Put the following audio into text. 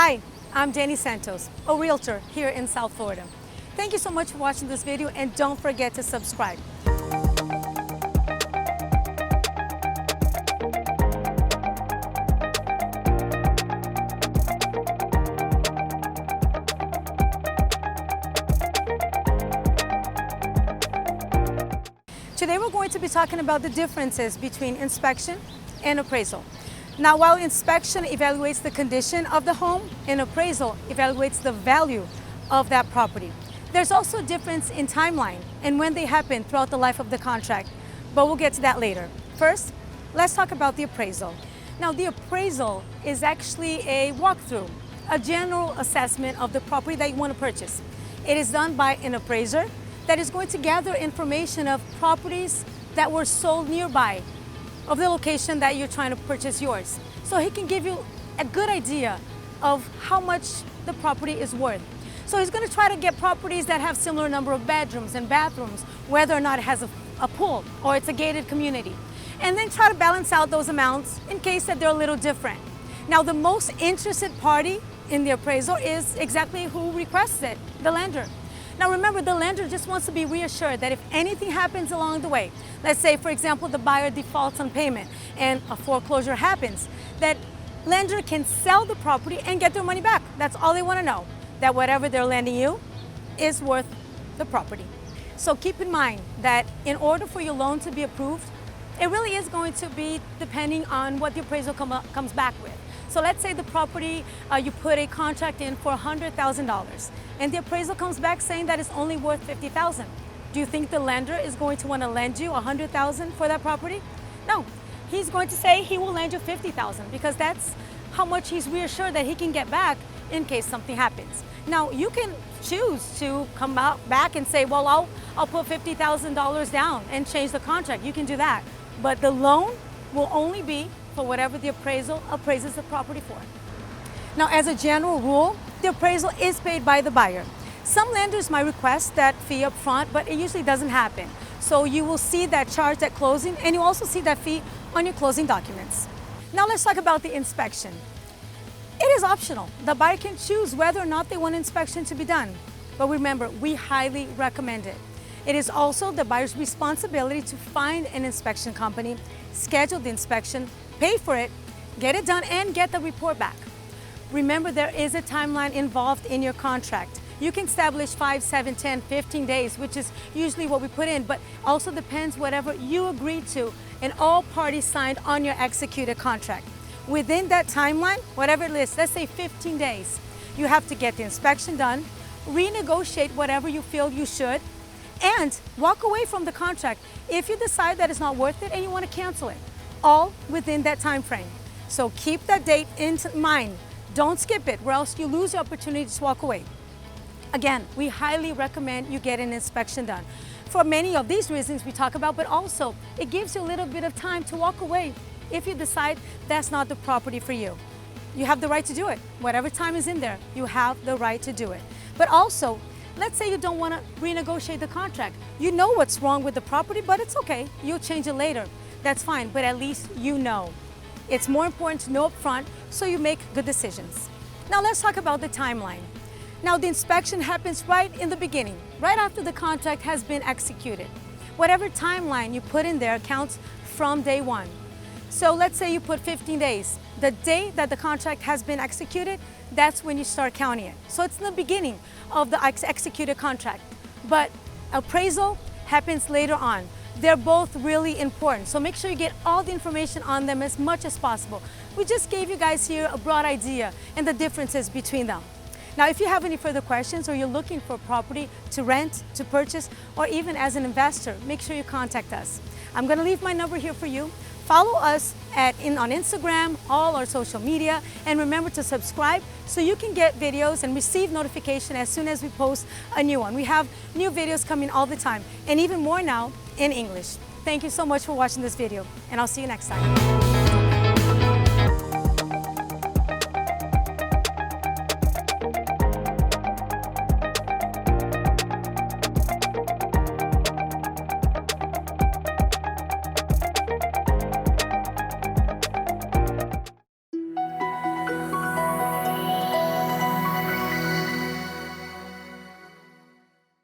Hi, I'm Danny Santos, a realtor here in South Florida. Thank you so much for watching this video, and don't forget to subscribe. Today we're going to be talking about the differences between inspection and appraisal. Now, while inspection evaluates the condition of the home, an appraisal evaluates the value of that property. There's also a difference in timeline and when they happen throughout the life of the contract, but we'll get to that later. First, let's talk about the appraisal. Now, the appraisal is actually a walkthrough, a general assessment of the property that you want to purchase. It is done by an appraiser that is going to gather information of properties that were sold nearby of the location that you're trying to purchase yours. So he can give you a good idea of how much the property is worth. So he's going to try to get properties that have similar number of bedrooms and bathrooms, whether or not it has a pool or it's a gated community. And then try to balance out those amounts in case that they're a little different. Now, the most interested party in the appraisal is exactly who requests it, the lender. Now remember, the lender just wants to be reassured that if anything happens along the way, let's say, for example, the buyer defaults on payment and a foreclosure happens, that lender can sell the property and get their money back. That's all they want to know, that whatever they're lending you is worth the property. So keep in mind that in order for your loan to be approved, it really is going to be depending on what the appraisal comes back with. So let's say the property, you put a contract in for $100,000 and the appraisal comes back saying that it's only worth $50,000. Do you think the lender is going to want to lend you $100,000 for that property? No, he's going to say he will lend you $50,000 because that's how much he's reassured that he can get back in case something happens. Now, you can choose to come back and say, well, I'll put $50,000 down and change the contract. You can do that. But the loan will only be for whatever the appraisal appraises the property for. Now, as a general rule, the appraisal is paid by the buyer. Some lenders might request that fee up front, but it usually doesn't happen. So you will see that charge at closing, and you also see that fee on your closing documents. Now let's talk about the inspection. It is optional. The buyer can choose whether or not they want inspection to be done. But remember, we highly recommend it. It is also the buyer's responsibility to find an inspection company, schedule the inspection, pay for it, get it done, and get the report back. Remember, there is a timeline involved in your contract. You can establish 5, 7, 10, 15 days, which is usually what we put in, but also depends whatever you agreed to and all parties signed on your executed contract. Within that timeline, whatever it is, let's say 15 days, you have to get the inspection done, renegotiate whatever you feel you should, and walk away from the contract if you decide that it's not worth it and you want to cancel it, all within that time frame. So keep that date in mind. Don't skip it, or else you lose the opportunity to walk away. Again, we highly recommend you get an inspection done for many of these reasons we talk about, but also it gives you a little bit of time to walk away if you decide that's not the property for you. You have the right to do it. Whatever time is in there, you have the right to do it. But also, let's say you don't want to renegotiate the contract. You know what's wrong with the property, but it's okay. You'll change it later. That's fine, but at least you know. It's more important to know up front so you make good decisions. Now let's talk about the timeline. Now the inspection happens right in the beginning, right after the contract has been executed. Whatever timeline you put in there counts from day one. So let's say you put 15 days. The day that the contract has been executed, that's when you start counting it. So it's the beginning of the executed contract. But appraisal happens later on. They're both really important. So make sure you get all the information on them as much as possible. We just gave you guys here a broad idea and the differences between them. Now, if you have any further questions or you're looking for a property to rent, to purchase, or even as an investor, make sure you contact us. I'm going to leave my number here for you. Follow us on Instagram, all our social media, and remember to subscribe so you can get videos and receive notification as soon as we post a new one. We have new videos coming all the time, and even more now in English. Thank you so much for watching this video, and I'll see you next time.